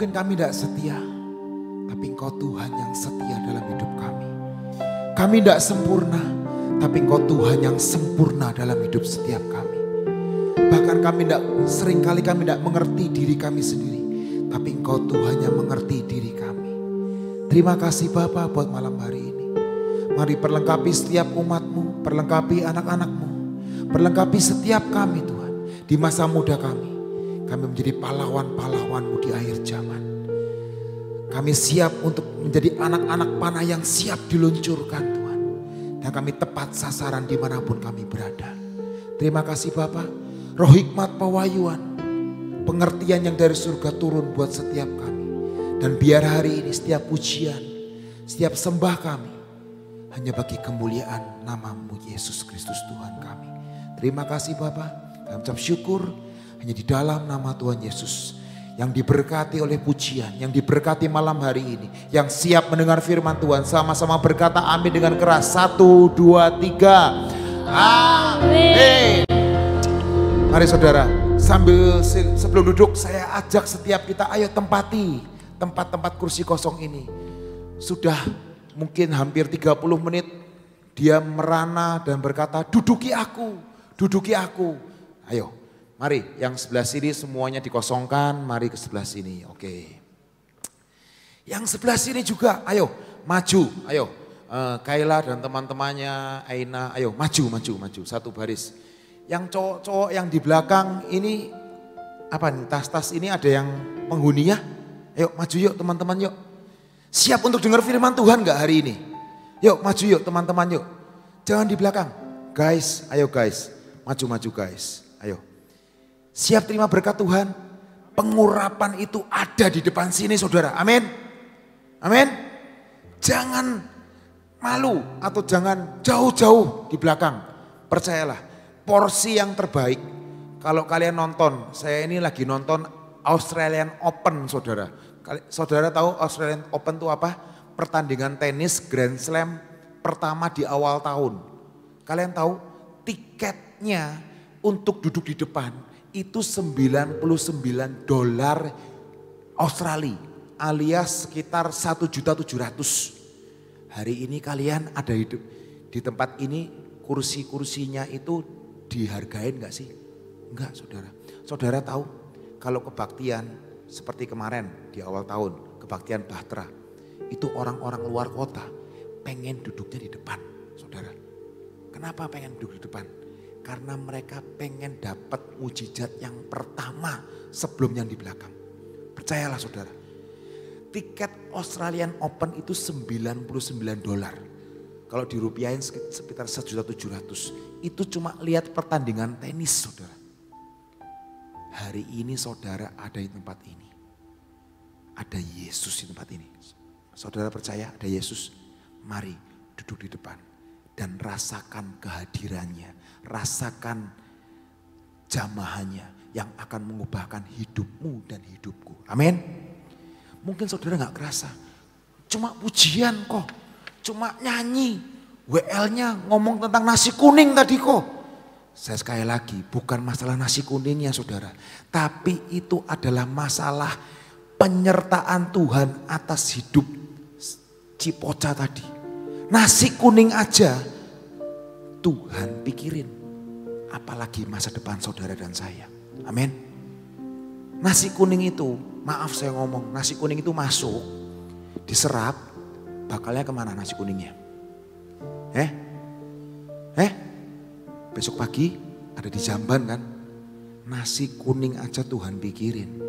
Mungkin kami tidak setia, tapi Engkau Tuhan yang setia dalam hidup kami. Kami tidak sempurna, tapi Engkau Tuhan yang sempurna dalam hidup setiap kami. Bahkan seringkali kami tidak mengerti diri kami sendiri, tapi Engkau Tuhan yang mengerti diri kami. Terima kasih Bapa buat malam hari ini. Mari perlengkapi setiap umat-Mu, perlengkapi anak-anak-Mu, perlengkapi setiap kami Tuhan. Di masa muda kami menjadi pahlawan-pahlawan-Mu di akhir zaman. Kami siap untuk menjadi anak-anak panah yang siap diluncurkan Tuhan. Dan kami tepat sasaran dimanapun kami berada. Terima kasih Bapak. Roh hikmat pewahyuan, pengertian yang dari surga turun buat setiap kami. Dan biar hari ini setiap pujian, setiap sembah kami hanya bagi kemuliaan nama-Mu Yesus Kristus Tuhan kami. Terima kasih Bapak. Kami ucap syukur hanya di dalam nama Tuhan Yesus. Yang diberkati oleh pujian, yang diberkati malam hari ini. Yang siap mendengar firman Tuhan, sama-sama berkata amin dengan keras. 1, 2, 3. Amin. Mari saudara, sebelum duduk saya ajak setiap kita, ayo tempati tempat-tempat kursi kosong ini. Sudah mungkin hampir 30 menit dia merana dan berkata, duduki aku, duduki aku. Ayo, mari yang sebelah sini semuanya dikosongkan, mari ke sebelah sini, oke. Yang sebelah sini juga, ayo maju, ayo. Kaila dan teman-temannya, Aina, ayo maju, satu baris. Yang cowok-cowok yang di belakang ini, apa nih, tas-tas ini ada yang penghuninya? Ayo maju yuk teman-teman yuk. Siap untuk dengar firman Tuhan gak hari ini? Yuk maju yuk teman-teman yuk. Jangan di belakang. Guys, ayo guys. Maju guys. Ayo. Siap terima berkat Tuhan. Pengurapan itu ada di depan sini saudara. Amin. Amin. Jangan malu atau jangan jauh-jauh di belakang. Percayalah. Porsi yang terbaik. Kalau kalian nonton. Saya ini lagi nonton Australian Open saudara. Saudara tahu Australian Open itu apa? Pertandingan tenis Grand Slam pertama di awal tahun. Kalian tahu tiketnya untuk duduk di depan itu $99 Australia alias sekitar 1.700.000. Hari ini kalian ada di tempat ini, kursi-kursinya itu dihargain gak sih? Enggak saudara. Saudara tahu kalau kebaktian seperti kemarin di awal tahun, kebaktian Bahtera, itu orang-orang luar kota pengen duduknya di depan saudara. Kenapa pengen duduk di depan? Karena mereka pengen dapat mujizat yang pertama sebelum yang di belakang. Percayalah saudara. Tiket Australian Open itu $99. Kalau dirupiahin sekitar 1.700.000. Itu cuma lihat pertandingan tenis saudara. Hari ini saudara ada di tempat ini. Ada Yesus di tempat ini. Saudara percaya ada Yesus? Mari duduk di depan. Dan rasakan kehadirannya. Rasakan jamahannya yang akan mengubahkan hidupmu dan hidupku. Amin. Mungkin saudara gak kerasa. Cuma pujian kok. Cuma nyanyi. WL-nya ngomong tentang nasi kuning tadi kok. Saya sekali lagi bukan masalah nasi kuningnya saudara. Tapi itu adalah masalah penyertaan Tuhan atas hidup Cipoca tadi. Nasi kuning aja Tuhan pikirin. Apalagi masa depan saudara dan saya. Amin. Nasi kuning itu, maaf saya ngomong, nasi kuning itu masuk, diserap, bakalnya kemana nasi kuningnya? Besok pagi ada di jamban kan? Nasi kuning aja Tuhan pikirin.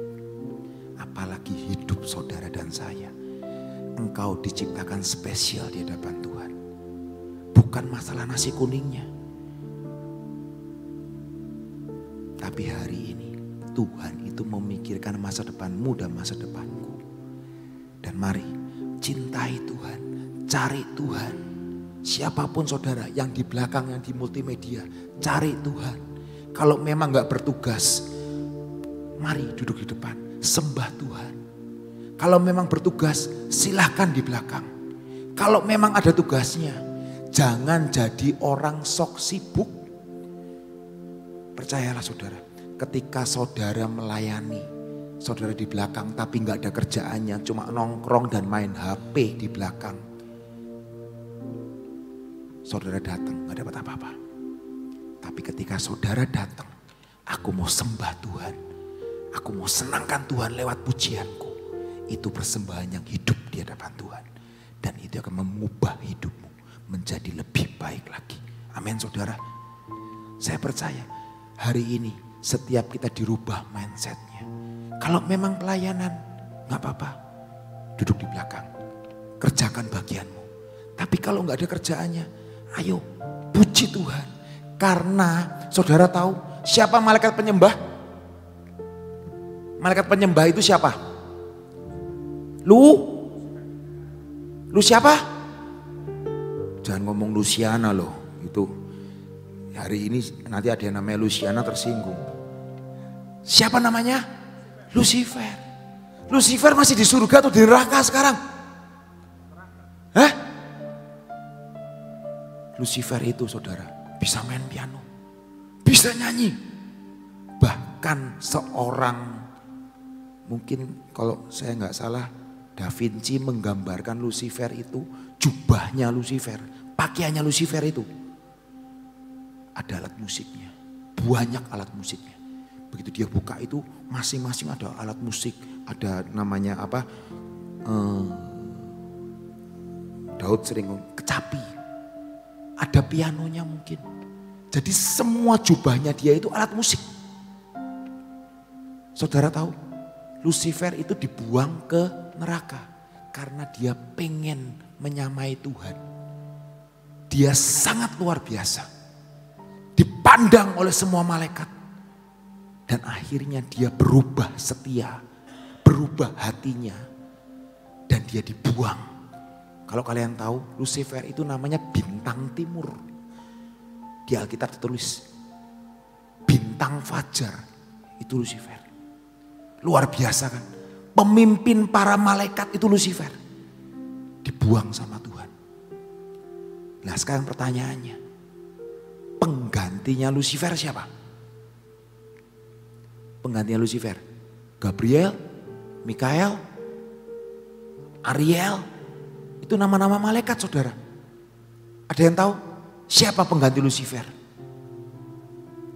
Apalagi hidup saudara dan saya. Engkau diciptakan spesial di hadapan Tuhan. Bukan masalah nasi kuningnya. Tapi hari ini Tuhan itu memikirkan masa depanmu dan masa depanku. Dan mari cintai Tuhan, cari Tuhan. Siapapun saudara yang di belakang, yang di multimedia, cari Tuhan. Kalau memang gak bertugas, mari duduk di depan, sembah Tuhan. Kalau memang bertugas, silahkan di belakang. Kalau memang ada tugasnya, jangan jadi orang sok sibuk. Percayalah saudara, ketika saudara melayani Saudara di belakang tapi nggak ada kerjaannya, cuma nongkrong dan main HP di belakang. Saudara datang nggak dapat apa-apa. Tapi ketika saudara datang, aku mau sembah Tuhan, aku mau senangkan Tuhan lewat pujianku. Itu persembahan yang hidup di hadapan Tuhan. Dan itu akan mengubah hidupmu menjadi lebih baik lagi. Amin saudara. Saya percaya hari ini setiap kita dirubah mindsetnya. Kalau memang pelayanan, gak apa-apa. Duduk di belakang. Kerjakan bagianmu. Tapi kalau gak ada kerjaannya, ayo puji Tuhan. Karena saudara tahu siapa malaikat penyembah? Malaikat penyembah itu siapa? Lu siapa? Jangan ngomong Luciana loh. Itu hari ini nanti ada yang namanya Luciana tersinggung. Siapa namanya? Lucifer. Lucifer masih di surga atau di neraka sekarang? Hah? Lucifer itu saudara bisa main piano, bisa nyanyi. Bahkan seorang, mungkin kalau saya nggak salah, Da Vinci menggambarkan Lucifer itu, jubahnya Lucifer, pakaiannya Lucifer itu ada alat musiknya, banyak alat musiknya. Begitu dia buka itu masing-masing ada alat musik, ada namanya apa? Daud sering ngomong kecapi, ada pianonya mungkin. Jadi semua jubahnya dia itu alat musik. Saudara tahu, Lucifer itu dibuang ke neraka karena dia pengen menyamai Tuhan. Dia sangat luar biasa, dipandang oleh semua malaikat. Dan akhirnya dia berubah setia, berubah hatinya, dan dia dibuang. Kalau kalian tahu, Lucifer itu namanya bintang timur. Di Alkitab tertulis bintang fajar, itu Lucifer. Luar biasa kan? Pemimpin para malaikat itu Lucifer. Dibuang sama Tuhan. Nah sekarang pertanyaannya, penggantinya Lucifer siapa? Penggantinya Lucifer, Gabriel, Mikael, Ariel, itu nama-nama malaikat saudara. Ada yang tahu siapa pengganti Lucifer?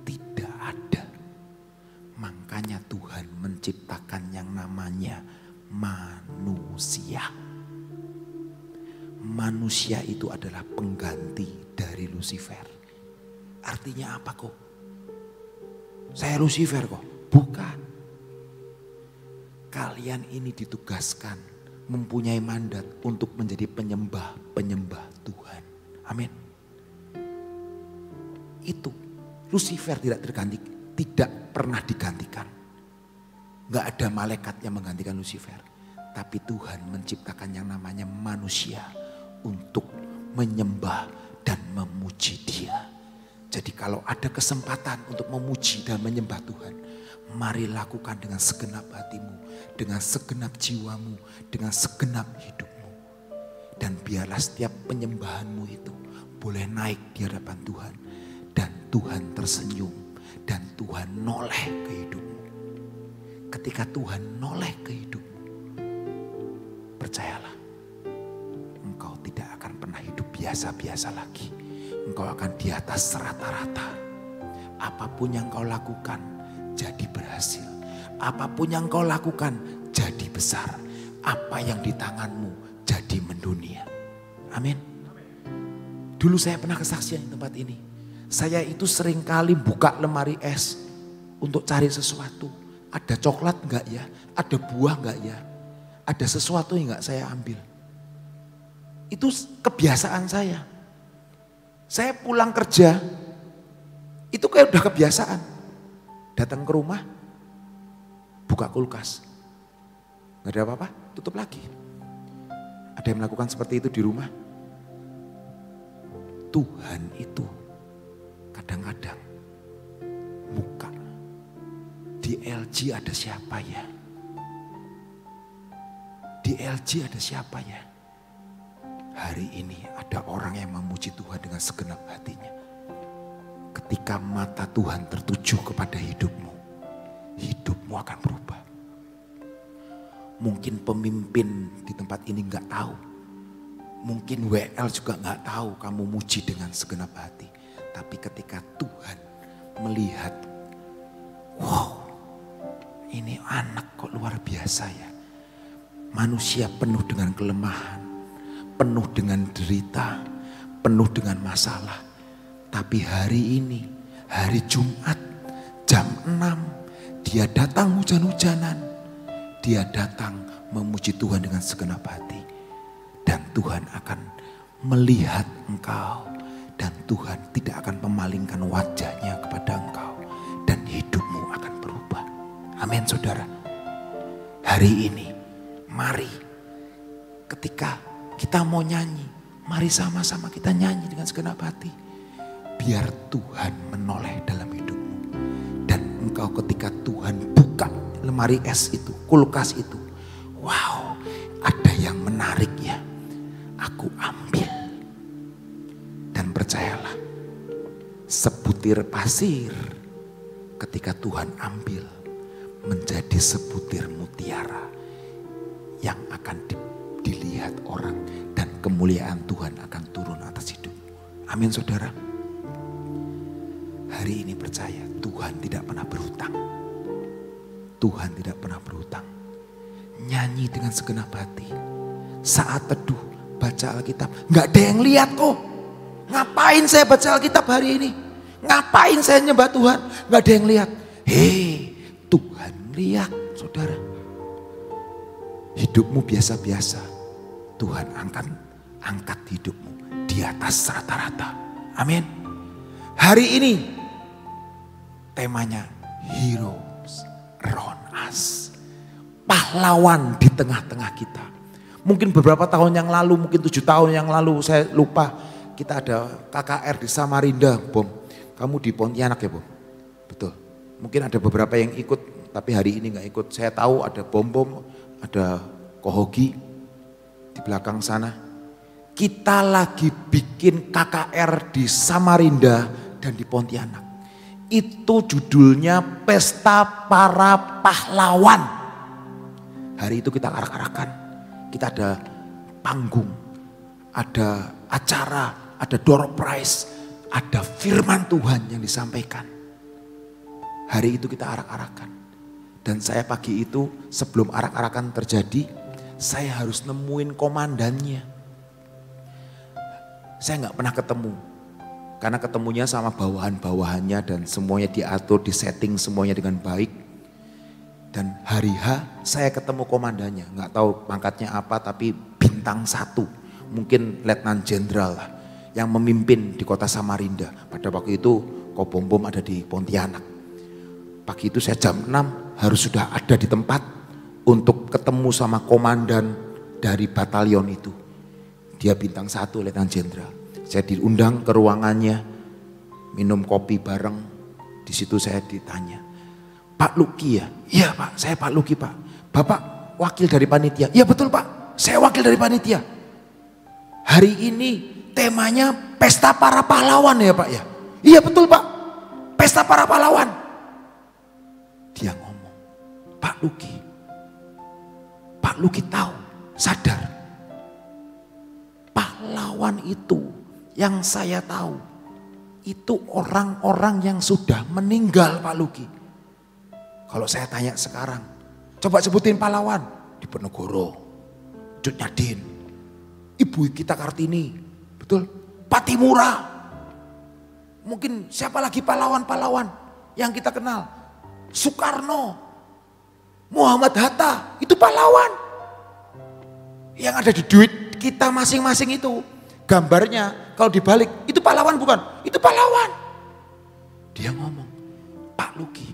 Tidak ada. Makanya Tuhan menciptakan yang namanya manusia. Manusia itu adalah pengganti dari Lucifer. Artinya apa kok? Saya Lucifer kok. Bukan. Kalian ini ditugaskan mempunyai mandat untuk menjadi penyembah Tuhan. Amin. Itu Lucifer tidak pernah digantikan. Gak ada malaikat yang menggantikan Lucifer. Tapi Tuhan menciptakan yang namanya manusia untuk menyembah dan memuji Dia. Jadi kalau ada kesempatan untuk memuji dan menyembah Tuhan, mari lakukan dengan segenap hatimu, dengan segenap jiwamu, dengan segenap hidupmu. Dan biarlah setiap penyembahanmu itu boleh naik di hadapan Tuhan. Dan Tuhan tersenyum dan Tuhan noleh ke hidupmu. Ketika Tuhan noleh ke hidupmu, percayalah, engkau tidak akan pernah hidup biasa-biasa lagi. Engkau akan di atas rata-rata. Apapun yang kau lakukan jadi berhasil. Apapun yang kau lakukan jadi besar. Apa yang di tanganmu jadi mendunia. Amin. Dulu saya pernah kesaksian di tempat ini. Saya itu seringkali buka lemari es untuk cari sesuatu. Ada coklat enggak ya? Ada buah enggak ya? Ada sesuatu yang enggak saya ambil. Itu kebiasaan saya. Saya pulang kerja, itu kayak udah kebiasaan. Datang ke rumah, buka kulkas. Gak ada apa-apa, tutup lagi. Ada yang melakukan seperti itu di rumah? Tuhan itu kadang-kadang buka. Di LG ada siapa ya? Di LG ada siapa ya? Hari ini ada orang yang memuji Tuhan dengan segenap hatinya. Ketika mata Tuhan tertuju kepada hidupmu, hidupmu akan berubah. Mungkin pemimpin di tempat ini nggak tahu. Mungkin WL juga nggak tahu kamu muji dengan segenap hati. Tapi ketika Tuhan melihat, wow, ini anak kok luar biasa ya. Manusia penuh dengan kelemahan, penuh dengan derita, penuh dengan masalah. Tapi hari ini, hari Jumat, jam 6, dia datang hujan-hujanan. Dia datang memuji Tuhan dengan segenap hati. Dan Tuhan akan melihat engkau. Dan Tuhan tidak akan memalingkan wajahnya kepada engkau. Dan hidupmu akan berubah. Amin saudara. Hari ini mari ketika kita mau nyanyi. Mari sama-sama kita nyanyi dengan segenap hati. Biar Tuhan menoleh dalam hidupmu. Dan engkau ketika Tuhan buka lemari es itu, kulkas itu. Wow, ada yang menarik ya. Aku ambil. Dan percayalah, sebutir pasir ketika Tuhan ambil menjadi sebutir mutiara yang akan dilihat orang dan kemuliaan Tuhan akan turun atas hidup. Amin saudara. Hari ini percaya Tuhan tidak pernah berhutang. Tuhan tidak pernah berhutang. Nyanyi dengan segenap hati. Saat teduh baca Alkitab. Gak ada yang lihat kok. Ngapain saya baca Alkitab hari ini? Ngapain saya nyembah Tuhan? Gak ada yang lihat. Hei, Tuhan lihat saudara. Hidupmu biasa-biasa. Tuhan angkat hidupmu di atas rata-rata. Amin. Hari ini temanya heroes around us. Pahlawan di tengah-tengah kita. Mungkin beberapa tahun yang lalu, mungkin 7 tahun yang lalu, saya lupa. Kita ada KKR di Samarinda, Bom. Kamu di Pontianak ya, Bom? Betul. Mungkin ada beberapa yang ikut, tapi hari ini gak ikut. Saya tahu ada Bom, ada Kohogi di belakang sana. Kita lagi bikin KKR di Samarinda dan di Pontianak. Itu judulnya Pesta Para Pahlawan. Hari itu kita arak-arakan. Kita ada panggung, ada acara, ada door prize, ada firman Tuhan yang disampaikan. Hari itu kita arak-arakan. Dan saya pagi itu sebelum arak-arakan terjadi, saya harus nemuin komandannya. Saya nggak pernah ketemu. Karena ketemunya sama bawahan-bawahannya dan semuanya diatur, disetting semuanya dengan baik. Dan hari H saya ketemu komandannya. Nggak tahu pangkatnya apa tapi bintang 1. Mungkin letnan jenderal lah. Yang memimpin di kota Samarinda. Pada waktu itu Kobom ada di Pontianak. Pagi itu saya jam 6 harus sudah ada di tempat untuk ketemu sama komandan dari batalion itu. Dia bintang 1 letnan jenderal. Saya diundang ke ruangannya, minum kopi bareng. Di situ saya ditanya, Pak Luki ya? Iya Pak, saya Pak Luki Pak. Bapak wakil dari panitia? Iya betul Pak, saya wakil dari panitia. Hari ini temanya Pesta Para Pahlawan ya Pak ya? Iya betul Pak, Pesta Para Pahlawan. Dia ngomong, Pak Luki tahu, sadar. Pahlawan itu yang saya tahu, itu orang-orang yang sudah meninggal Pak Luki. Kalau saya tanya sekarang, coba sebutin pahlawan. Diponegoro, Cut Nyadin, Ibu kita Kartini, betul? Patimura. Mungkin siapa lagi pahlawan-pahlawan yang kita kenal? Soekarno, Muhammad Hatta, itu pahlawan. Yang ada di duit kita masing-masing itu. Gambarnya kalau dibalik, itu pahlawan bukan? Itu pahlawan. Dia ngomong, Pak Luki,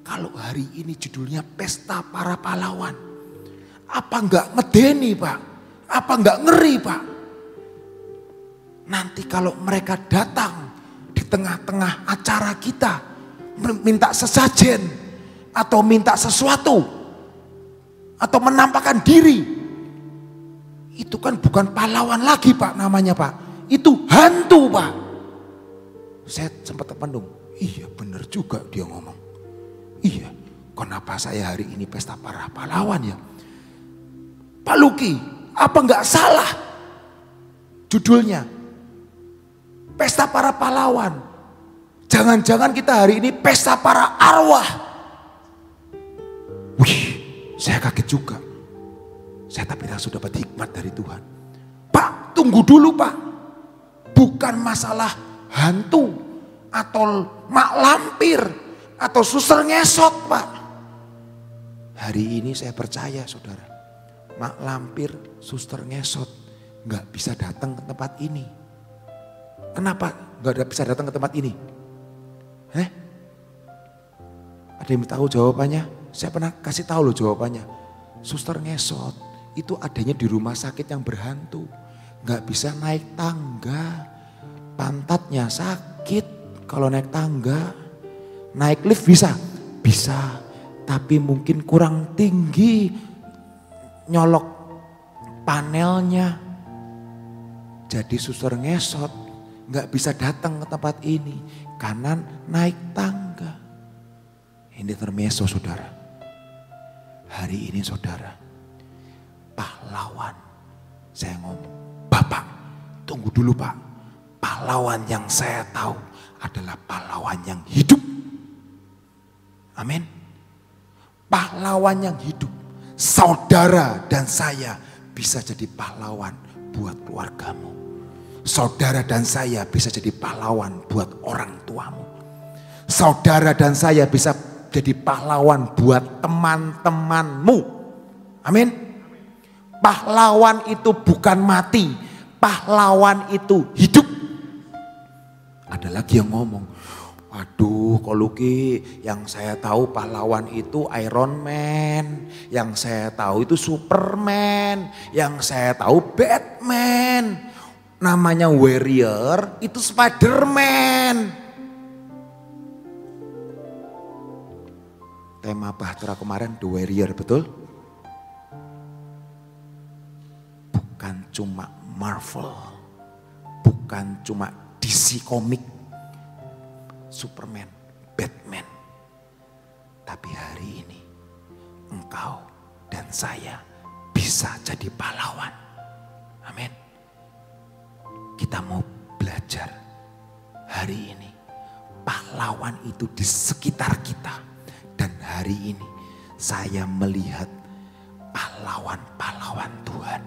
kalau hari ini judulnya Pesta Para Pahlawan, apa enggak medeni Pak? Apa enggak ngeri Pak? Nanti kalau mereka datang di tengah-tengah acara kita, minta sesajen atau minta sesuatu, atau menampakkan diri, itu kan bukan pahlawan lagi Pak namanya Pak. Itu hantu Pak. Saya sempat terpandung. Iya benar juga dia ngomong. Iya, kenapa saya hari ini Pesta Para Pahlawan ya? Pak Luki, apa nggak salah judulnya? Pesta para pahlawan. Jangan-jangan kita hari ini pesta para arwah. Wih, saya kaget juga. Saya tapi langsung dapat hikmat dari Tuhan. Pak, tunggu dulu Pak. Bukan masalah hantu atau mak lampir atau suster ngesot Pak. Hari ini saya percaya saudara, mak lampir, suster ngesot gak bisa datang ke tempat ini. Kenapa gak bisa datang ke tempat ini? Ada yang tahu jawabannya? Saya pernah kasih tahu loh jawabannya. Suster ngesot itu adanya di rumah sakit yang berhantu. Gak bisa naik tangga, pantatnya sakit kalau naik tangga. Naik lift bisa? Bisa, tapi mungkin kurang tinggi nyolok panelnya. Jadi suster ngesot gak bisa datang ke tempat ini karena naik tangga. Ini intermezzo saudara. Hari ini saudara, pahlawan. Saya ngomong, Bapak tunggu dulu Pak. Pahlawan yang saya tahu adalah pahlawan yang hidup. Amin. Pahlawan yang hidup. Saudara dan saya bisa jadi pahlawan buat keluargamu. Saudara dan saya bisa jadi pahlawan buat orang tuamu. Saudara dan saya bisa jadi pahlawan buat teman-temanmu. Amin. Pahlawan itu bukan mati. Pahlawan itu hidup. Ada lagi yang ngomong, waduh kok Luki, yang saya tahu pahlawan itu Iron Man. Yang saya tahu itu Superman. Yang saya tahu Batman. Namanya warrior itu Spiderman. Tema Bahtera kemarin The Warrior, betul? Bukan cuma Marvel, bukan cuma DC komik, Superman, Batman. Tapi hari ini engkau dan saya bisa jadi pahlawan. Amin. Kita mau belajar hari ini. Pahlawan itu di sekitar kita. Dan hari ini saya melihat pahlawan-pahlawan Tuhan.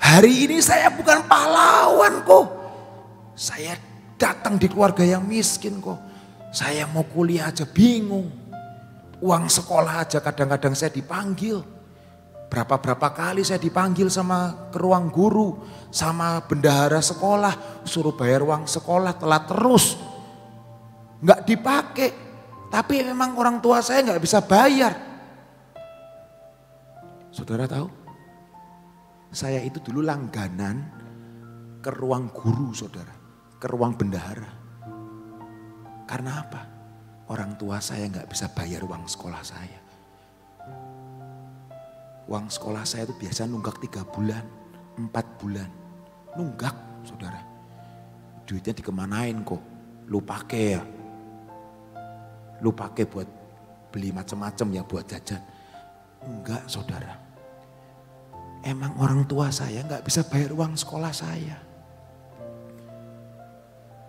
Hari ini saya bukan pahlawan kok. Saya datang di keluarga yang miskin kok. Saya mau kuliah aja bingung. Uang sekolah aja kadang-kadang saya dipanggil. Berapa kali saya dipanggil sama ke ruang guru. Sama bendahara sekolah. Suruh bayar uang sekolah telat terus. Nggak dipakai. Tapi memang orang tua saya nggak bisa bayar. Saudara tahu? Saya itu dulu langganan ke ruang guru saudara. Ke ruang bendahara. Karena apa? Orang tua saya nggak bisa bayar uang sekolah saya. Uang sekolah saya itu biasa nunggak 3 bulan, 4 bulan. Nunggak saudara. Duitnya dikemanain kok? Lu pakai ya? Lu pakai buat beli macam-macam ya, buat jajan. Enggak saudara. Emang orang tua saya enggak bisa bayar uang sekolah saya.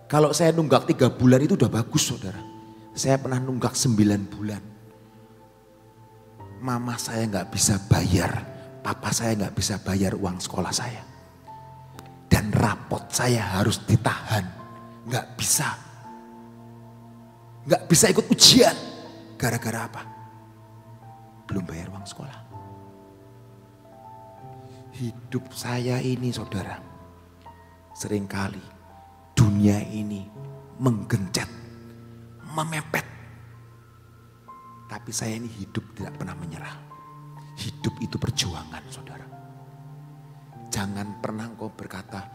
Kalau saya nunggak 3 bulan itu udah bagus saudara. Saya pernah nunggak 9 bulan. Mama saya enggak bisa bayar. Papa saya enggak bisa bayar uang sekolah saya. Dan rapot saya harus ditahan. Enggak bisa. Gak bisa ikut ujian. Gara-gara apa? Belum bayar uang sekolah. Hidup saya ini saudara. Seringkali dunia ini menggencet. Memepet. Tapi saya ini hidup tidak pernah menyerah. Hidup itu perjuangan saudara. Jangan pernah kau berkata,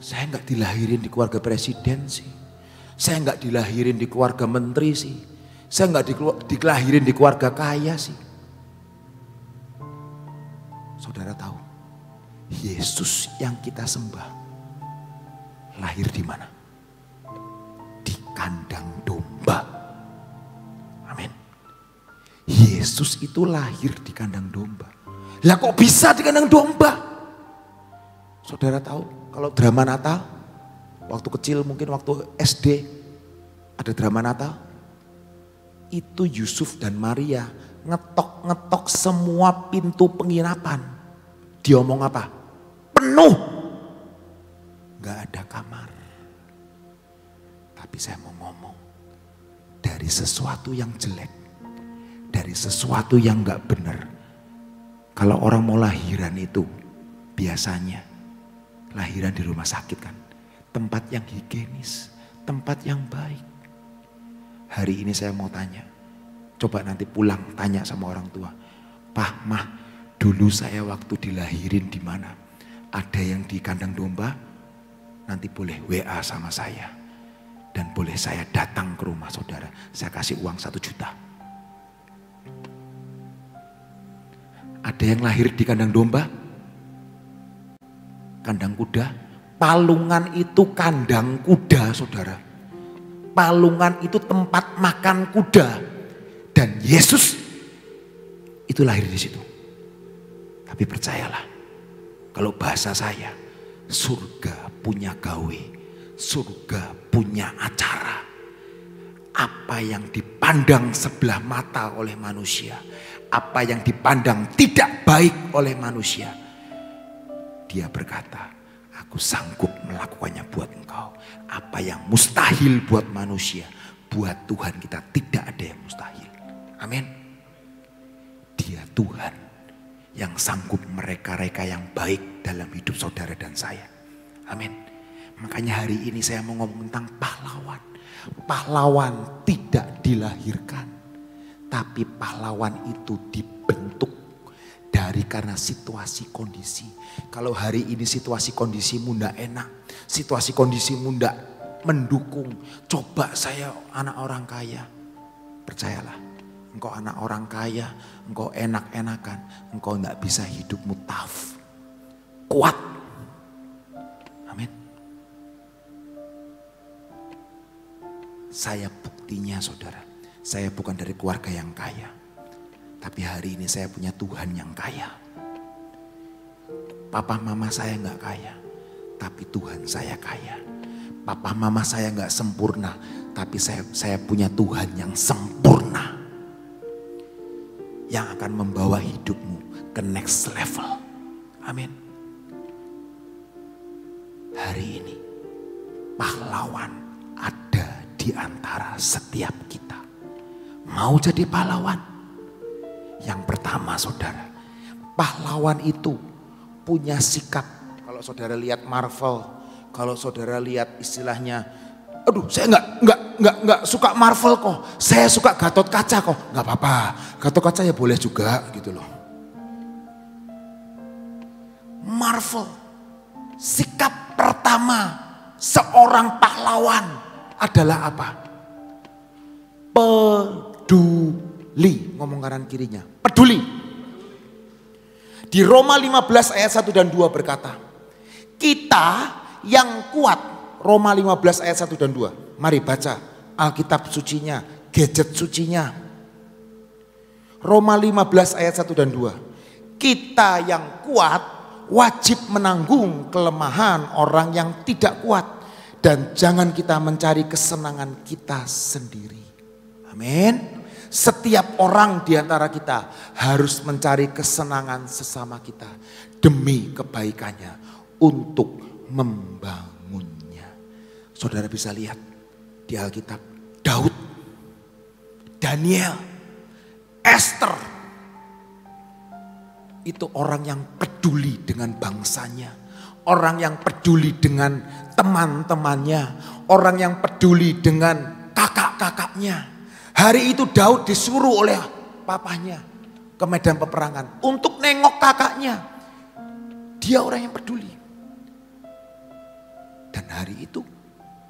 saya gak dilahirin di keluarga presiden sih. Saya nggak dilahirin di keluarga menteri sih. Saya nggak dilahirin di keluarga kaya sih. Saudara tahu, Yesus yang kita sembah lahir di mana? Di kandang domba. Amin. Yesus itu lahir di kandang domba. Lah kok bisa di kandang domba? Saudara tahu kalau drama Natal, waktu kecil mungkin waktu SD ada drama Natal. Itu Yusuf dan Maria ngetok-ngetok semua pintu penginapan. Dia omong apa? Penuh. Gak ada kamar. Tapi saya mau ngomong, dari sesuatu yang jelek, dari sesuatu yang gak benar. Kalau orang mau lahiran itu biasanya lahiran di rumah sakit kan. Tempat yang higienis, tempat yang baik. Hari ini saya mau tanya, coba nanti pulang tanya sama orang tua. Pak, Mah, dulu saya waktu dilahirin di mana? Ada yang di kandang domba? Nanti boleh WA sama saya. Dan boleh saya datang ke rumah saudara. Saya kasih uang 1 juta. Ada yang lahir di kandang domba? Kandang kuda? Palungan itu kandang kuda, saudara. Palungan itu tempat makan kuda. Dan Yesus itu lahir di situ. Tapi percayalah, kalau bahasa saya, surga punya gawe, surga punya acara. Apa yang dipandang sebelah mata oleh manusia, apa yang dipandang tidak baik oleh manusia, dia berkata, aku sanggup melakukannya buat engkau. Apa yang mustahil buat manusia, buat Tuhan kita tidak ada yang mustahil. Amin. Dia Tuhan yang sanggup mereka-reka yang baik dalam hidup saudara dan saya. Amin. Makanya hari ini saya mau ngomong tentang pahlawan. Pahlawan tidak dilahirkan, tapi pahlawan itu dibentuk dari karena situasi kondisi. Kalau hari ini situasi kondisimu ndak enak, situasi kondisimu ndak mendukung, coba saya anak orang kaya. Percayalah, engkau anak orang kaya, engkau enak-enakan, engkau ndak bisa hidupmu tough, kuat. Amin. Saya buktinya saudara, saya bukan dari keluarga yang kaya. Tapi hari ini saya punya Tuhan yang kaya. Papa mama saya gak kaya, tapi Tuhan saya kaya. Papa mama saya gak sempurna, tapi saya punya Tuhan yang sempurna. Yang akan membawa hidupmu ke next level. Amin. Hari ini pahlawan ada di antara setiap kita. Mau jadi pahlawan? Yang pertama saudara, pahlawan itu punya sikap. Kalau saudara lihat Marvel, kalau saudara lihat istilahnya, aduh saya nggak suka Marvel kok, saya suka Gatot Kaca kok, nggak apa-apa, Gatot Kaca ya boleh juga gitu loh. Marvel, sikap pertama seorang pahlawan adalah apa? Peduli. Ngomong kanan kirinya, peduli. Di Roma 15 ayat 1 dan 2 berkata, kita yang kuat. Roma 15 ayat 1 dan 2. Mari baca Alkitab sucinya, gadget sucinya. Roma 15 ayat 1 dan 2. Kita yang kuat wajib menanggung kelemahan orang yang tidak kuat. Dan jangan kita mencari kesenangan kita sendiri. Amin. Setiap orang di antara kita harus mencari kesenangan sesama kita demi kebaikannya untuk membangunnya. Saudara bisa lihat di Alkitab, Daud, Daniel, Esther, itu orang yang peduli dengan bangsanya, orang yang peduli dengan teman-temannya, orang yang peduli dengan kakak-kakaknya. Hari itu Daud disuruh oleh papanya ke medan peperangan untuk nengok kakaknya. Dia orang yang peduli. Dan hari itu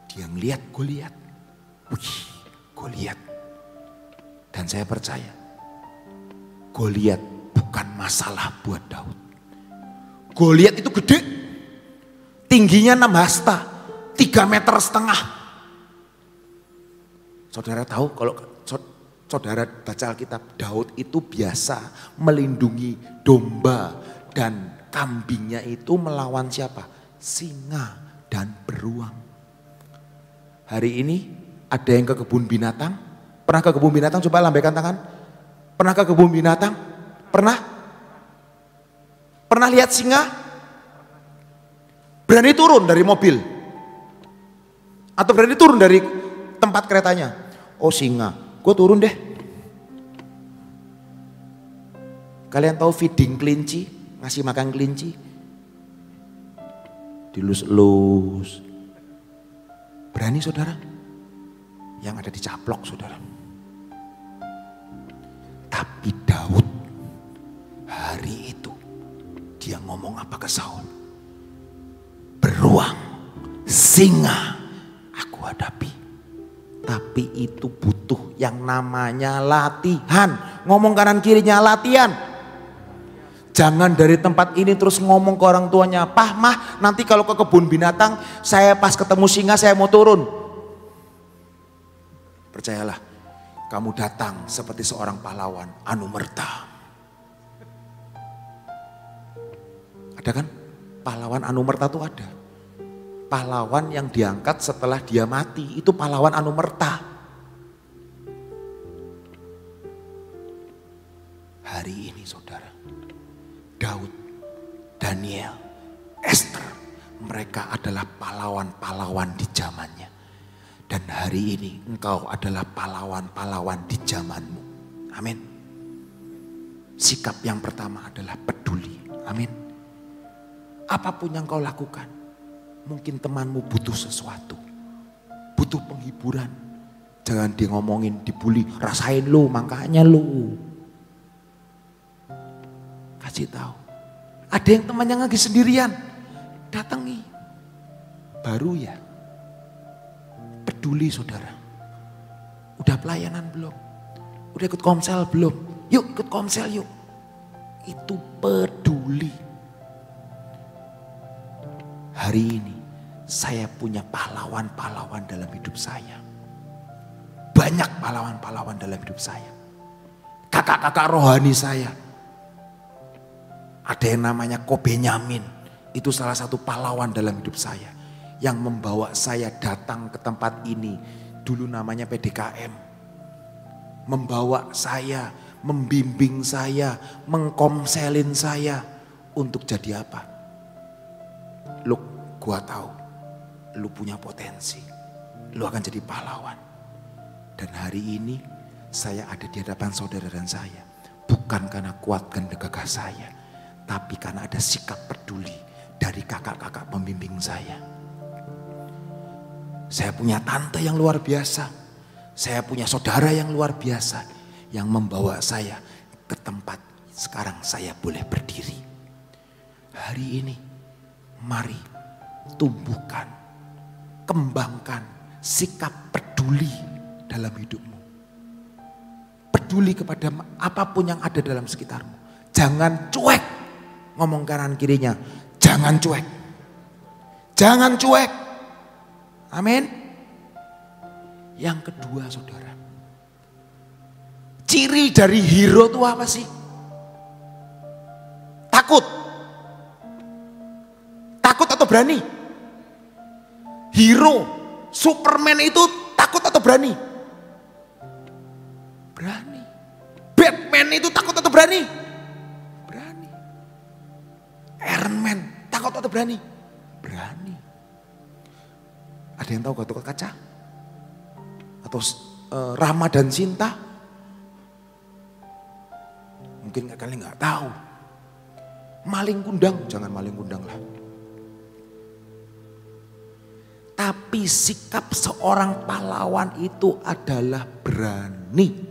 dia ngeliat Goliat. Wih, Goliat. Dan saya percaya Goliat bukan masalah buat Daud. Goliat itu gede. Tingginya 6 hasta, 3,5 meter. Saudara tahu kalau saudara baca Alkitab, Daud itu biasa melindungi domba dan kambingnya itu melawan siapa? Singa dan beruang. Hari ini ada yang ke kebun binatang? Pernah ke kebun binatang? Coba lambaikan tangan. Pernah ke kebun binatang? Pernah? Pernah lihat singa? Berani turun dari mobil? Atau berani turun dari tempat keretanya? Oh singa, gue turun deh. Kalian tahu feeding kelinci? Ngasih makan kelinci? Dilus-lus. Berani saudara? Yang ada dicaplok saudara. Tapi Daud hari itu dia ngomong apa ke Saul? Beruang, singa aku hadapi. Tapi itu butuh yang namanya latihan. Ngomong kanan kirinya latihan. Jangan dari tempat ini terus ngomong ke orang tuanya, "Pah, Mah, nanti kalau ke kebun binatang, saya pas ketemu singa saya mau turun." Percayalah, kamu datang seperti seorang pahlawan Anumerta. Ada kan? Pahlawan Anumerta itu ada. Pahlawan yang diangkat setelah dia mati, itu pahlawan Anumerta. Hari ini saudara, Daud, Daniel, Esther, mereka adalah pahlawan-pahlawan di zamannya. Dan hari ini engkau adalah pahlawan-pahlawan di zamanmu. Amin. Sikap yang pertama adalah peduli. Amin. Apapun yang kau lakukan, mungkin temanmu butuh sesuatu, butuh penghiburan. Jangan dia ngomongin, dibully, rasain lu, makanya lu. Kasih tahu. Ada yang temannya lagi sendirian, datangi. Baru ya. Peduli saudara. Udah pelayanan belum? Udah ikut komsel belum? Yuk ikut komsel yuk. Itu peduli. Hari ini saya punya pahlawan-pahlawan dalam hidup saya. Banyak pahlawan-pahlawan dalam hidup saya. Kakak-kakak rohani saya. Ada yang namanya Kobenyamin. Itu salah satu pahlawan dalam hidup saya. Yang membawa saya datang ke tempat ini. Dulu namanya PDKM. Membawa saya, membimbing saya, mengkomselin saya. Untuk jadi apa? Lu, gua tahu. Lu punya potensi. Lu akan jadi pahlawan. Dan hari ini saya ada di hadapan saudara dan saya. Bukan karena kuat dan gagah saya. Tapi karena ada sikap peduli dari kakak-kakak pembimbing saya. Saya punya tante yang luar biasa. Saya punya saudara yang luar biasa. Yang membawa saya ke tempat sekarang saya boleh berdiri. Hari ini mari tumbuhkan, kembangkan sikap peduli dalam hidupmu. Peduli kepada apapun yang ada dalam sekitarmu. Jangan cuek. Ngomong kanan kirinya, jangan cuek. Jangan cuek. Amin. Yang kedua saudara, ciri dari hero itu apa sih? Takut. Takut atau berani? Hero, Superman itu takut atau berani? Berani. Batman itu takut atau berani? Iron Man, takut atau berani? Berani. Ada yang tahu Gatot Kaca? Atau Rama dan Sinta? Mungkin kalian nggak tahu. Maling kundang, jangan maling kundang lah. Tapi sikap seorang pahlawan itu adalah berani.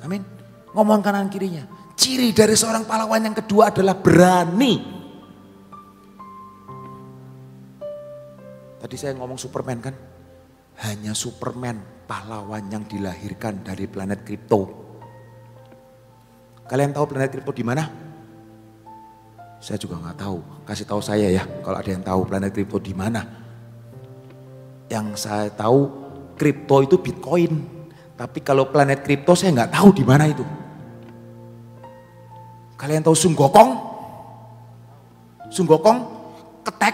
Amin. Ngomong kanan kirinya. Ciri dari seorang pahlawan yang kedua adalah berani. Tadi saya ngomong Superman kan. Hanya Superman pahlawan yang dilahirkan dari planet kripto. Kalian tahu planet kripto di mana? Saya juga nggak tahu. Kasih tahu saya ya kalau ada yang tahu planet kripto di mana. Yang saya tahu kripto itu Bitcoin. Tapi kalau planet kripto saya nggak tahu di mana itu. Kalian tahu Sunggokong? Sunggokong, ketek,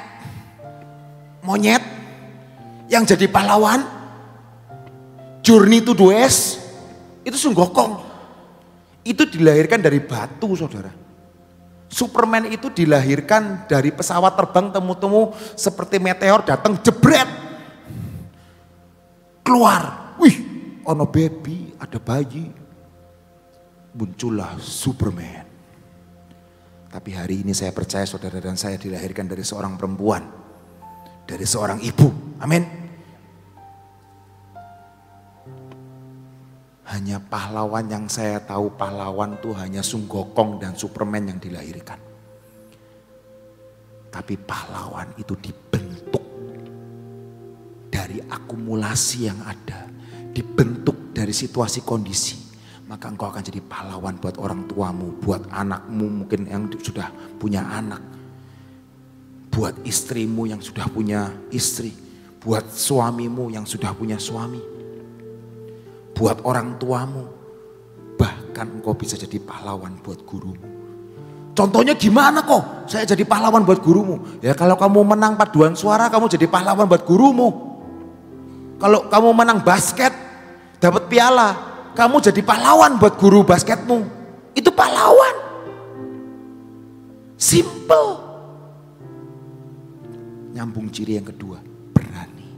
monyet yang jadi pahlawan, Journey to the West, itu Sunggokong. Itu dilahirkan dari batu, saudara. Superman itu dilahirkan dari pesawat terbang temu-temu seperti meteor datang jebret. Keluar, wih, ono baby, ada bayi. Muncullah Superman. Tapi hari ini saya percaya saudara dan saya dilahirkan dari seorang perempuan. Dari seorang ibu. Amin. Hanya pahlawan yang saya tahu pahlawan itu hanya Sunggokong dan Superman yang dilahirkan. Tapi pahlawan itu dibentuk dari akumulasi yang ada. Dibentuk dari situasi kondisi. Maka engkau akan jadi pahlawan buat orang tuamu, buat anakmu mungkin yang sudah punya anak. Buat istrimu yang sudah punya istri. Buat suamimu yang sudah punya suami. Buat orang tuamu. Bahkan engkau bisa jadi pahlawan buat gurumu. Contohnya gimana kok saya jadi pahlawan buat gurumu? Ya kalau kamu menang paduan suara kamu jadi pahlawan buat gurumu. Kalau kamu menang basket dapat piala. Kamu jadi pahlawan buat guru basketmu. Itu pahlawan. Simple. Nyambung ciri yang kedua. Berani.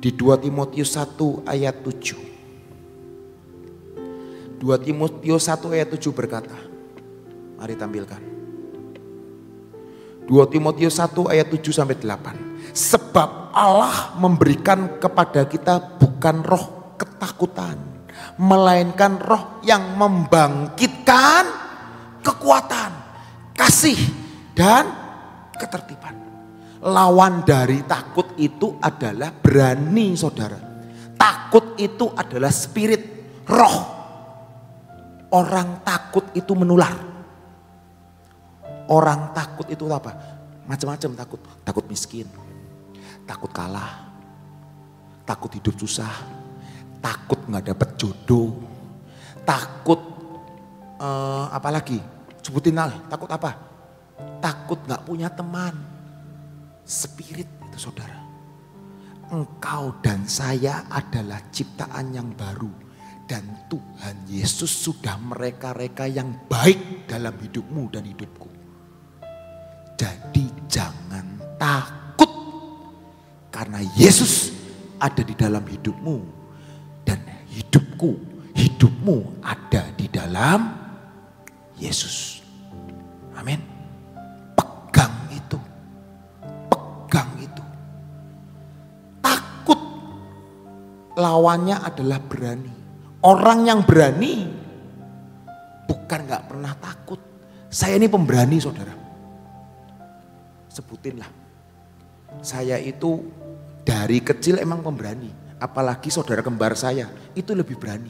Di 2 Timotius 1 ayat 7. 2 Timotius 1 ayat 7 berkata. Mari tampilkan. 2 Timotius 1 ayat 7 sampai 8. Sebab Allah memberikan kepada kita bukan roh ketakutan. Melainkan roh yang membangkitkan kekuatan, kasih dan ketertiban. Lawan dari takut itu adalah berani, saudara. Takut itu adalah spirit, roh. Orang takut itu menular. Orang takut itu apa? Macam-macam takut. Takut miskin, takut kalah, takut hidup susah. Takut nggak dapat jodoh, takut apalagi sebutin lah, takut apa? Takut nggak punya teman. Spirit itu saudara. Engkau dan saya adalah ciptaan yang baru dan Tuhan Yesus sudah mereka-reka yang baik dalam hidupmu dan hidupku. Jadi jangan takut karena Yesus ada di dalam hidupmu. Dan hidupmu ada di dalam Yesus. Amin. Pegang itu. Pegang itu. Takut. Lawannya adalah berani. Orang yang berani bukan gak pernah takut. Saya ini pemberani, saudara. Sebutinlah. Saya itu dari kecil emang pemberani. Apalagi saudara kembar saya, itu lebih berani.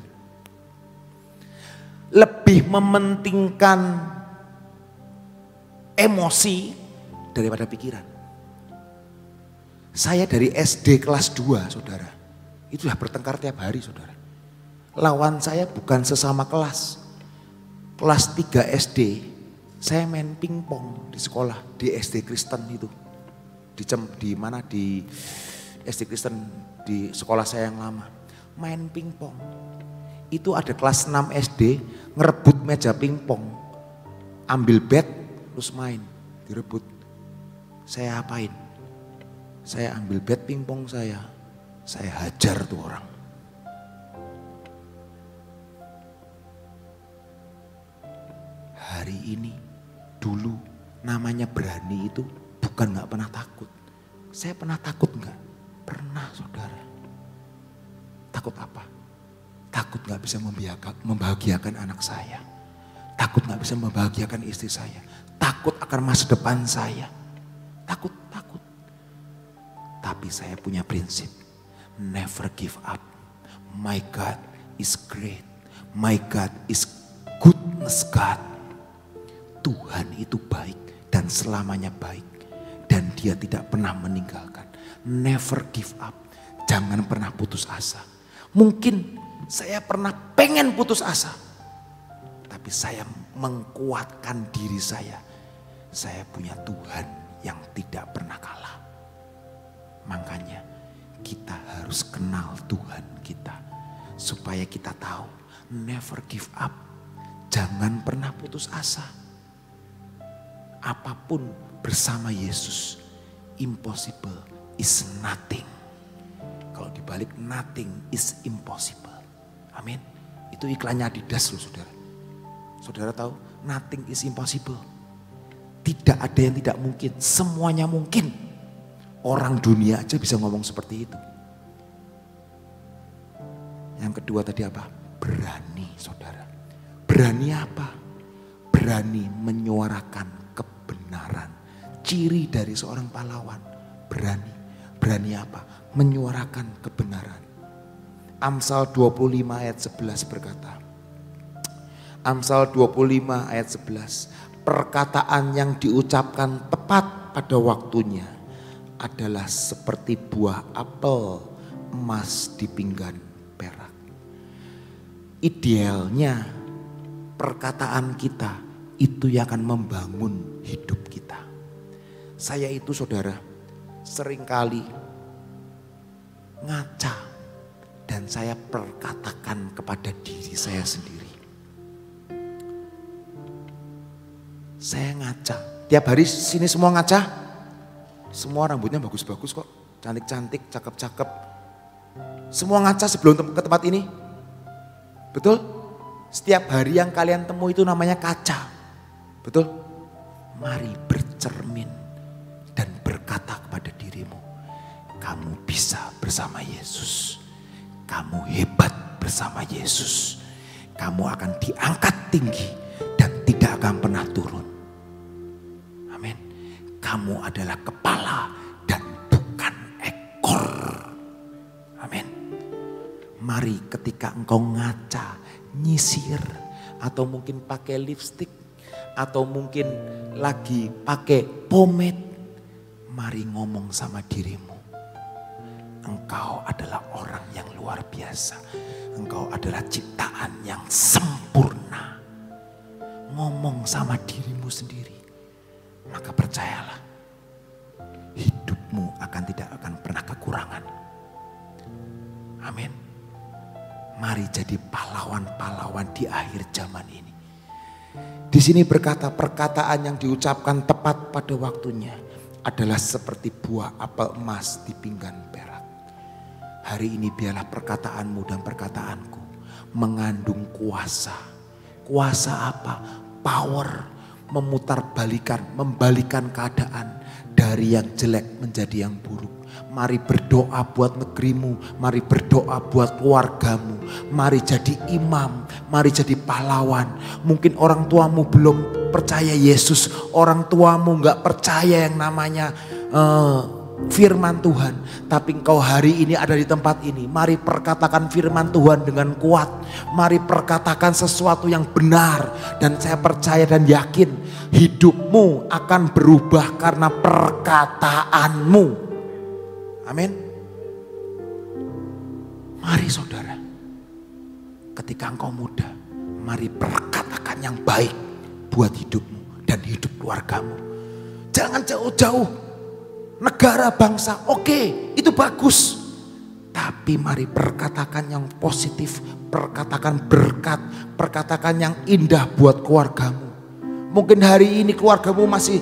Lebih mementingkan emosi daripada pikiran. Saya dari SD kelas 2, saudara. Itu sudah bertengkar tiap hari, saudara. Lawan saya bukan sesama kelas. Kelas 3 SD, saya main pingpong di sekolah, di SD Kristen itu. Di mana di SD Kristen di sekolah saya yang lama. Main pingpong. Itu ada kelas 6 SD ngerebut meja pingpong. Ambil bat terus main, direbut. Saya apain? Saya ambil bat pingpong saya hajar tuh orang. Hari ini, dulu namanya berani itu bukan gak pernah takut. Saya pernah takut gak? Pernah, saudara. Takut apa? Takut gak bisa membahagiakan anak saya. Takut gak bisa membahagiakan istri saya. Takut akan masa depan saya. Takut. Tapi saya punya prinsip. Never give up. My God is great. My God is goodness God. Tuhan itu baik dan selamanya baik. Dan dia tidak pernah meninggalkan. Never give up. Jangan pernah putus asa. Mungkin saya pernah pengen putus asa. Tapi saya mengkuatkan diri saya. Saya punya Tuhan yang tidak pernah kalah. Makanya kita harus kenal Tuhan kita. Supaya kita tahu, never give up. Jangan pernah putus asa. Apapun bersama Yesus, impossible is nothing. Kalau dibalik, nothing is impossible. Amin. Itu iklannya Adidas loh saudara. Saudara tahu, nothing is impossible. Tidak ada yang tidak mungkin, semuanya mungkin. Orang dunia aja bisa ngomong seperti itu. Yang kedua tadi apa? Berani saudara. Berani apa? Berani menyuarakan kebenaran. Ciri dari seorang pahlawan. Berani. Berani apa? Menyuarakan kebenaran. Amsal 25 ayat 11 berkata. Amsal 25 ayat 11. Perkataan yang diucapkan tepat pada waktunya adalah seperti buah apel emas di pinggan perak. Idealnya perkataan kita itu yang akan membangun hidup kita. Saya itu saudara seringkali ngaca dan saya perkatakan kepada diri saya sendiri. Saya ngaca. Tiap hari sini semua ngaca. Semua rambutnya bagus-bagus kok. Cantik-cantik, cakep-cakep. Semua ngaca sebelum ke tempat ini. Betul? Setiap hari yang kalian temui itu namanya kaca. Betul? Mari bercermin dan berkata kepada dirimu. Kamu bisa bersama Yesus. Kamu hebat bersama Yesus. Kamu akan diangkat tinggi dan tidak akan pernah turun. Amin. Kamu adalah kepala dan bukan ekor. Amin. Mari ketika engkau ngaca, nyisir, atau mungkin pakai lipstik, atau mungkin lagi pakai pomade, mari ngomong sama dirimu. Engkau adalah orang yang luar biasa. Engkau adalah ciptaan yang sempurna. Ngomong sama dirimu sendiri. Maka percayalah, hidupmu tidak akan pernah kekurangan. Amin. Mari jadi pahlawan-pahlawan di akhir zaman ini. Di sini berkata, perkataan yang diucapkan tepat pada waktunya adalah seperti buah apel emas di pinggan perak. Hari ini biarlah perkataanmu dan perkataanku mengandung kuasa. Kuasa apa? Power. Membalikan keadaan dari yang jelek menjadi yang buruk. Mari berdoa buat negerimu, mari berdoa buat keluargamu, mari jadi imam, mari jadi pahlawan. Mungkin orang tuamu belum percaya Yesus, orang tuamu gak percaya yang namanya firman Tuhan. Tapi engkau hari ini ada di tempat ini. Mari perkatakan firman Tuhan dengan kuat. Mari perkatakan sesuatu yang benar. Dan saya percaya dan yakin hidupmu akan berubah karena perkataanmu. Amin. Mari saudara, ketika engkau muda, mari perkatakan yang baik buat hidupmu dan hidup keluargamu. Jangan jauh-jauh. Negara, bangsa, oke, itu bagus. Tapi mari perkatakan yang positif, perkatakan berkat, perkatakan yang indah buat keluargamu. Mungkin hari ini keluargamu masih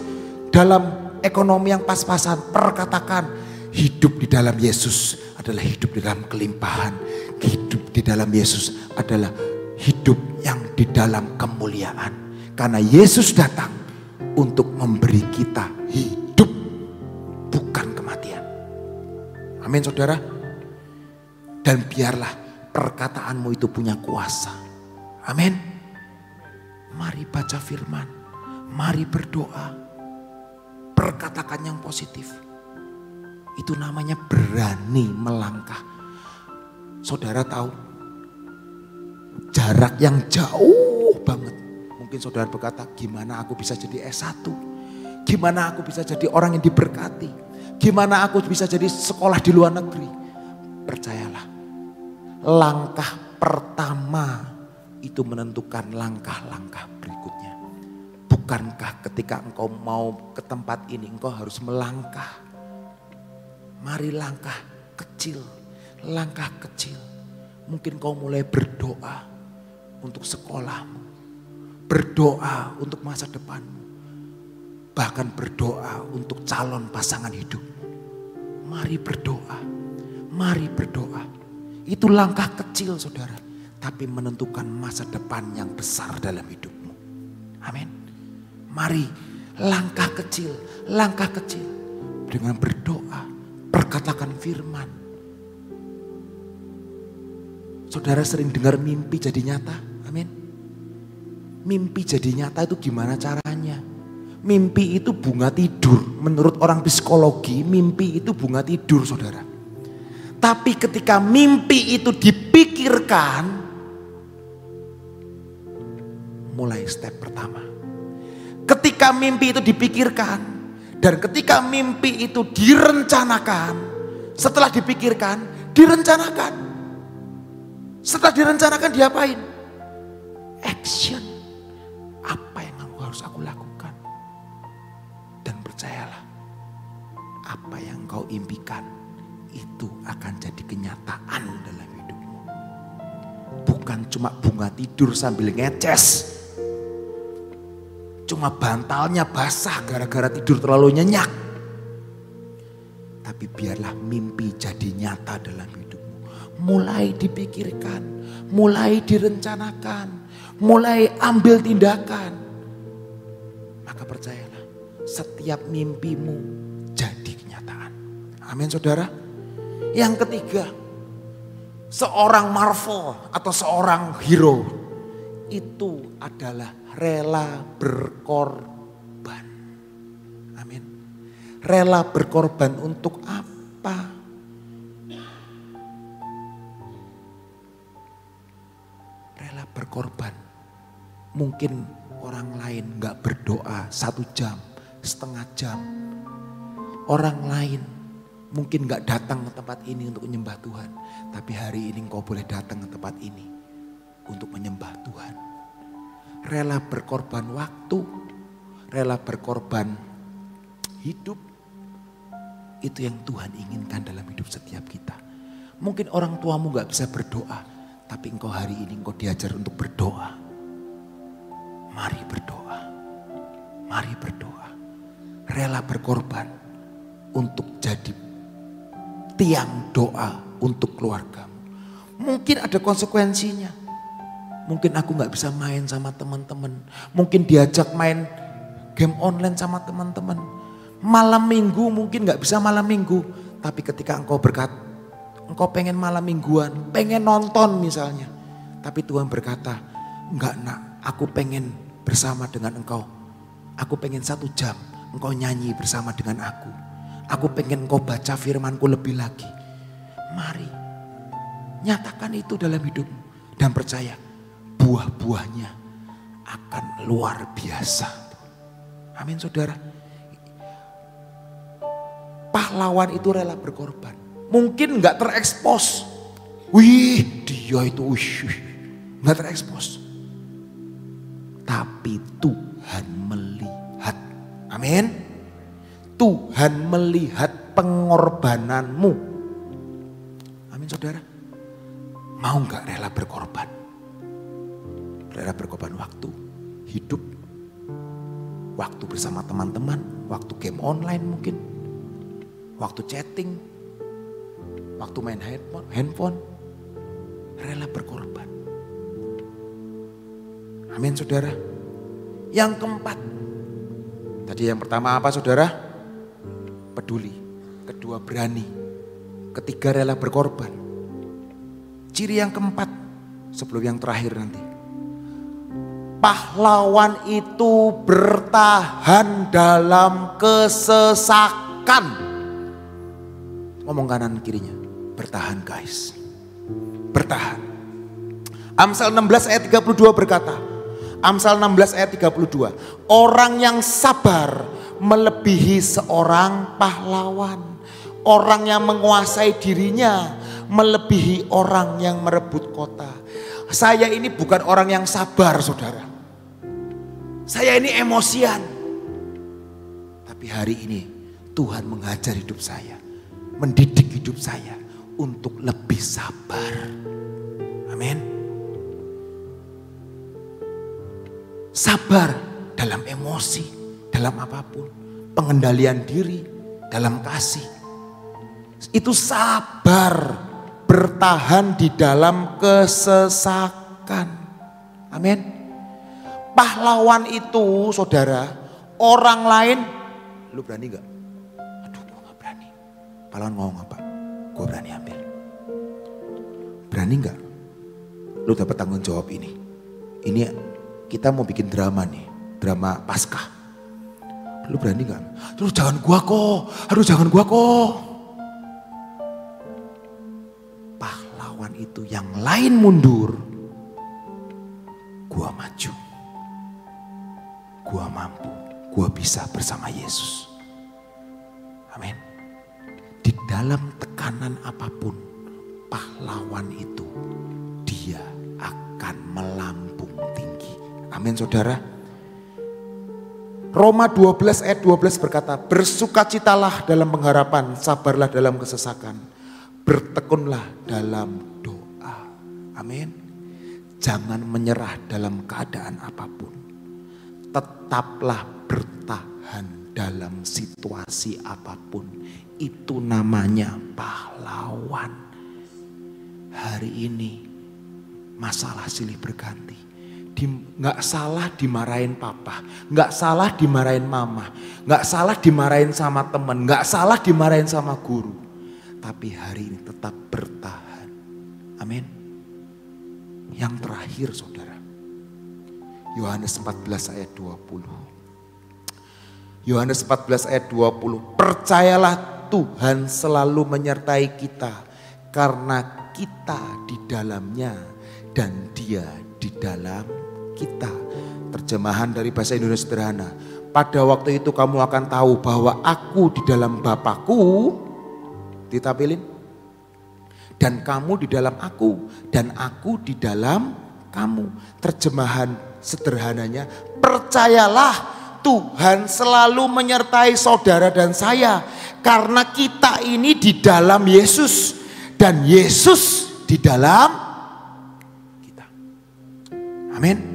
dalam ekonomi yang pas-pasan. Perkatakan hidup di dalam Yesus adalah hidup di dalam kelimpahan. Hidup di dalam Yesus adalah hidup yang di dalam kemuliaan. Karena Yesus datang untuk memberi kita hidup, bukan kematian. Amin saudara. Dan biarlah perkataanmu itu punya kuasa. Amin. Mari baca firman. Mari berdoa. Perkatakan yang positif. Itu namanya berani melangkah. Saudara tahu, jarak yang jauh banget. Mungkin saudara berkata, gimana aku bisa jadi S1? Gimana aku bisa jadi orang yang diberkati? Gimana aku bisa jadi sekolah di luar negeri? Percayalah, Langkah pertama itu menentukan langkah-langkah berikutnya. Bukankah ketika engkau mau ke tempat ini engkau harus melangkah? Mari langkah kecil, langkah kecil. Mungkin kau mulai berdoa untuk sekolahmu, berdoa untuk masa depanmu, bahkan berdoa untuk calon pasangan hidupmu. Mari berdoa, mari berdoa. Itu langkah kecil saudara, tapi menentukan masa depan yang besar dalam hidupmu. Amin. Mari langkah kecil dengan berdoa, perkatakan firman. Saudara sering dengar mimpi jadi nyata, amin. Mimpi jadi nyata itu gimana caranya? Mimpi itu bunga tidur, menurut orang psikologi mimpi itu bunga tidur saudara. Tapi ketika mimpi itu dipikirkan, mulai step pertama. Ketika mimpi itu dipikirkan dan ketika mimpi itu direncanakan, setelah dipikirkan, direncanakan. Setelah direncanakan diapain? Action. Apa yang harus aku lakukan? Dan percayalah, apa yang kau impikan itu akan jadi kenyataan dalam hidupmu. Bukan cuma bunga tidur sambil ngeces. Cuma bantalnya basah gara-gara tidur terlalu nyenyak. Tapi biarlah mimpi jadi nyata dalam hidupmu. Mulai dipikirkan, mulai direncanakan, mulai ambil tindakan. Maka percayalah, setiap mimpimu jadi kenyataan. Amin saudara. Yang ketiga, seorang Marvel atau seorang hero itu adalah rela berkorban. Amin. Rela berkorban untuk apa? Rela berkorban. Mungkin orang lain gak berdoa 1 jam, setengah jam. Orang lain mungkin gak datang ke tempat ini untuk menyembah Tuhan. Tapi hari ini engkau boleh datang ke tempat ini untuk menyembah Tuhan. Rela berkorban waktu, rela berkorban hidup. Itu yang Tuhan inginkan dalam hidup setiap kita. Mungkin orang tuamu gak bisa berdoa, tapi engkau hari ini engkau diajar untuk berdoa. Mari berdoa, mari berdoa. Rela berkorban untuk jadi tiang doa untuk keluargamu. Mungkin ada konsekuensinya. Mungkin aku gak bisa main sama teman-teman. Mungkin diajak main game online sama teman-teman. Malam minggu mungkin gak bisa malam minggu. Tapi ketika engkau berkata, engkau pengen malam mingguan, pengen nonton misalnya. Tapi Tuhan berkata, enggak nak, aku pengen bersama dengan engkau. Aku pengen 1 jam engkau nyanyi bersama dengan aku. Aku pengen engkau baca firmanku lebih lagi. Mari, nyatakan itu dalam hidupmu. Dan percaya, buah-buahnya akan luar biasa. Amin saudara. Pahlawan itu rela berkorban. Mungkin gak terekspos. Wih dia itu gak terekspos. Tapi Tuhan melihat. Amin. Tuhan melihat pengorbananmu. Amin saudara. Mau gak rela berkorban? Rela berkorban waktu, hidup, waktu bersama teman-teman, waktu game online mungkin, waktu chatting, waktu main handphone, rela berkorban. Amin saudara. Yang keempat, tadi yang pertama apa saudara? Peduli. Kedua berani. Ketiga rela berkorban. Ciri yang keempat, sebelum yang terakhir nanti. Pahlawan itu bertahan dalam kesesakan. Ngomong kanan kirinya, bertahan guys. Bertahan. Amsal 16 ayat 32 berkata, Amsal 16 ayat 32, orang yang sabar melebihi seorang pahlawan. Orang yang menguasai dirinya melebihi orang yang merebut kota. Saya ini bukan orang yang sabar, saudara. Saya ini emosian. Tapi hari ini Tuhan mengajar hidup saya, mendidik hidup saya untuk lebih sabar. Amin. Sabar dalam emosi, dalam apapun. Pengendalian diri, dalam kasih. Itu sabar, bertahan di dalam kesesakan. Amin. Pahlawan itu, saudara, orang lain, lu berani gak? Aduh, gue gak berani. Pahlawan ngomong apa? Gue berani ambil. Berani gak? Lu dapat tanggung jawab ini. Ini kita mau bikin drama nih, drama Paskah. Lu berani gak? Aduh jangan gua kok, aduh jangan gua kok. Pahlawan itu yang lain mundur, gua maju. Gua mampu, gua bisa bersama Yesus. Amin. Di dalam tekanan apapun, pahlawan itu dia akan melambung tinggi. Amin, saudara. Roma 12 ayat 12 berkata, bersukacitalah dalam pengharapan, sabarlah dalam kesesakan, bertekunlah dalam doa. Amin. Jangan menyerah dalam keadaan apapun. Tetaplah bertahan dalam situasi apapun. Itu namanya pahlawan. Hari ini masalah silih berganti. Nggak salah dimarahin papa, nggak salah dimarahin mama, nggak salah dimarahin sama teman, nggak salah dimarahin sama guru. Tapi hari ini tetap bertahan. Amin. Yang terakhir, saudara. Yohanes 14 ayat 20. Yohanes 14 ayat 20. Percayalah Tuhan selalu menyertai kita karena kita di dalamnya dan Dia di dalam kita. Terjemahan dari bahasa Indonesia sederhana. Pada waktu itu kamu akan tahu bahwa aku di dalam Bapakku, ditampilin, dan kamu di dalam aku, dan aku di dalam kamu. Terjemahan sederhananya, percayalah Tuhan selalu menyertai saudara dan saya. Karena kita ini di dalam Yesus, dan Yesus di dalam kita. Amin.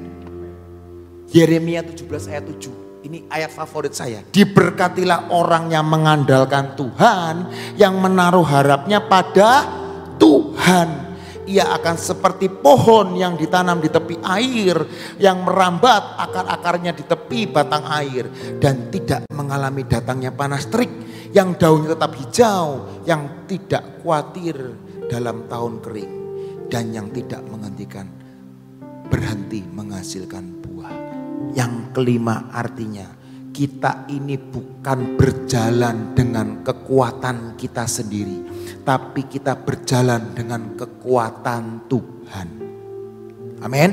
Yeremia 17 ayat 7. Ini ayat favorit saya. Diberkatilah orang yang mengandalkan Tuhan, yang menaruh harapnya pada Tuhan. Ia akan seperti pohon yang ditanam di tepi air, yang merambat akar-akarnya di tepi batang air, dan tidak mengalami datangnya panas terik, yang daunnya tetap hijau, yang tidak khawatir dalam tahun kering, dan yang tidak berhenti menghasilkan buah. Yang kelima artinya, kita ini bukan berjalan dengan kekuatan kita sendiri, tapi kita berjalan dengan kekuatan Tuhan. Amin.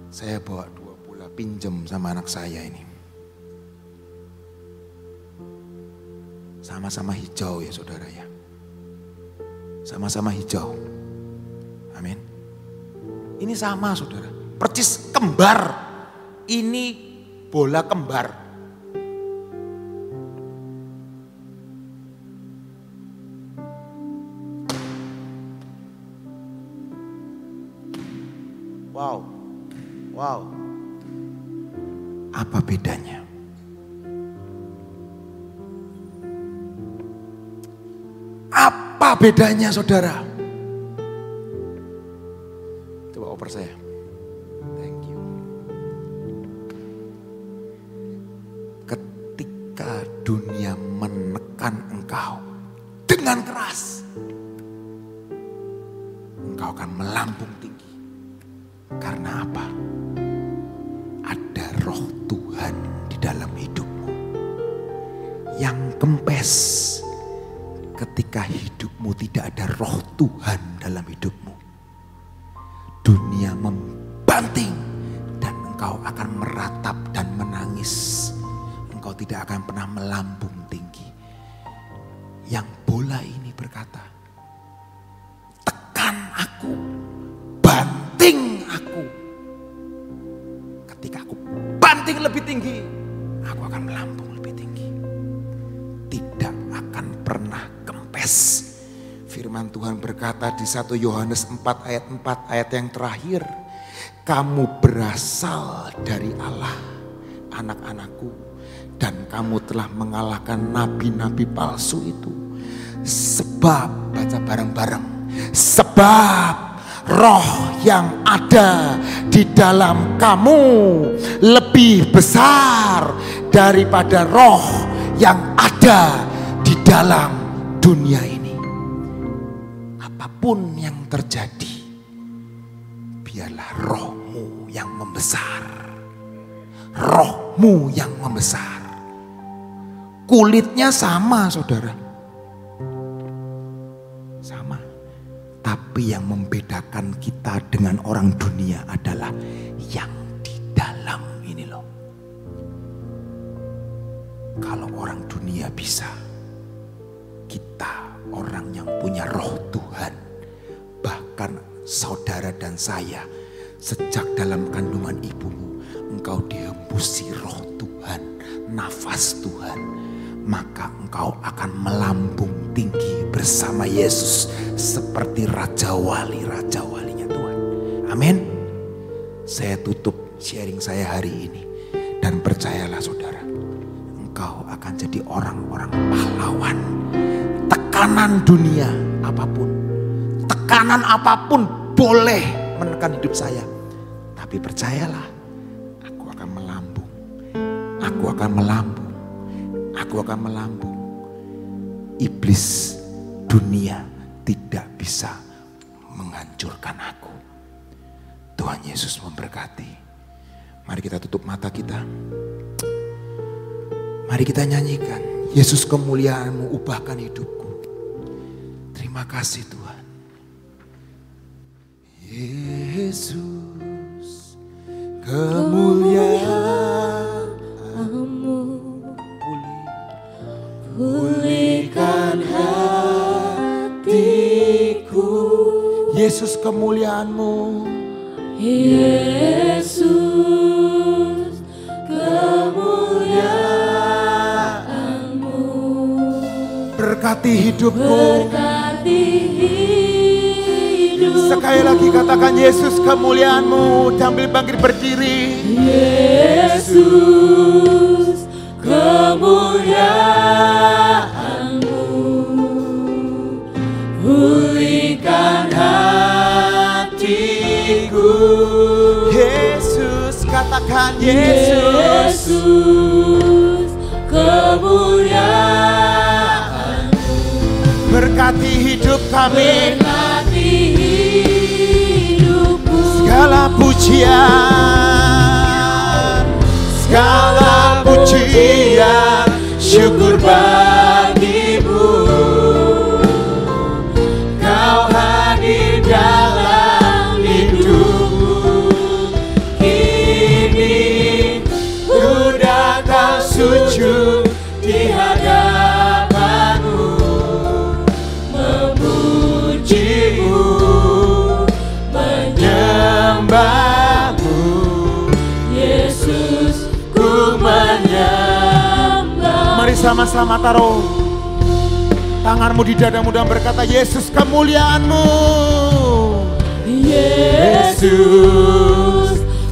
Saya bawa 2 bola pinjem sama anak saya ini. Sama-sama hijau ya saudara ya. Sama-sama hijau. Amin. Ini sama saudara. Percis kembar. Ini bola kembar. Wow. Wow. Apa bedanya? Apa bedanya saudara? Coba oper saya. Thank you. Ketika dunia menekan engkau dengan keras, engkau akan melambung tinggi. Karena apa? Ada roh Tuhan di dalam hidupmu yang kempes. Ketika hidupmu tidak ada roh Tuhan dalam hidupmu, dunia membanting dan engkau akan meratap dan menangis. Engkau tidak akan pernah melambung tinggi. yang bola ini berkata, tekan aku, banting aku. Ketika aku banting lebih tinggi, aku akan melambung lebih tinggi. Tidak akan pernah kempes. Firman Tuhan berkata di 1 Yohanes 4 ayat 4 ayat yang terakhir, kamu berasal dari Allah, anak-anakku, dan kamu telah mengalahkan nabi-nabi palsu itu. Sebab, baca bareng-bareng, sebab roh yang ada di dalam kamu lebih besar daripada roh yang ada di dalam dunia ini. Apapun yang terjadi, biarlah rohmu yang membesar. Rohmu yang membesar. Kulitnya sama, saudara. Sama. Tapi yang membedakan kita dengan orang dunia adalah yang di dalam ini loh. Kalau orang dunia bisa, kita orang yang punya roh Tuhan, bahkan saudara dan saya, sejak dalam kandungan ibumu, engkau dihembusi roh Tuhan, nafas Tuhan, maka engkau akan melambung tinggi bersama Yesus seperti Raja Walinya Tuhan. Amin. Saya tutup sharing saya hari ini, dan percayalah saudara, engkau akan jadi orang-orang pahlawan. Tekanan dunia apapun, tekanan apapun boleh menekan hidup saya, tapi percayalah, aku akan melambung, aku akan melambung, aku akan melambung. Iblis dunia tidak bisa menghancurkan aku. Tuhan Yesus memberkati. Mari kita tutup mata kita. Mari kita nyanyikan, Yesus kemuliaan-Mu ubahkan hidupku. Terima kasih Tuhan. Yesus kemuliaan-Mu, pulihkan hatiku. Yesus kemuliaan-Mu, Yesus kemuliaan-Mu, berkati hidupku. Sekali lagi katakan, Yesus kemuliaan-Mu. Sambil bangkit berdiri. Yesus kemuliaan-Mu, pulihkan hatiku. Yesus, katakan Yesus kemuliaan-Mu, berkati hidup kami. Segala pujian, segala pujian, syukur bagimu. Kau hadir dalam hidupku. Kini ku datang sujud di hadapanmu, memujimu, menyembahmu. Yesus, ku menyembah. Mari sama-sama taruh tanganmu di dadamu dan berkata, Yesus kemuliaan-Mu. Yesus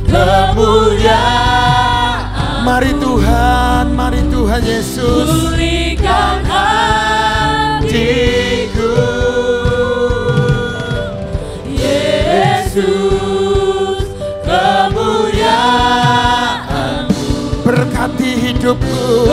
kemuliaan. Mari Tuhan Yesus, pulihkan hatiku. Yesus kemuliaan-Mu, berkati hidupku.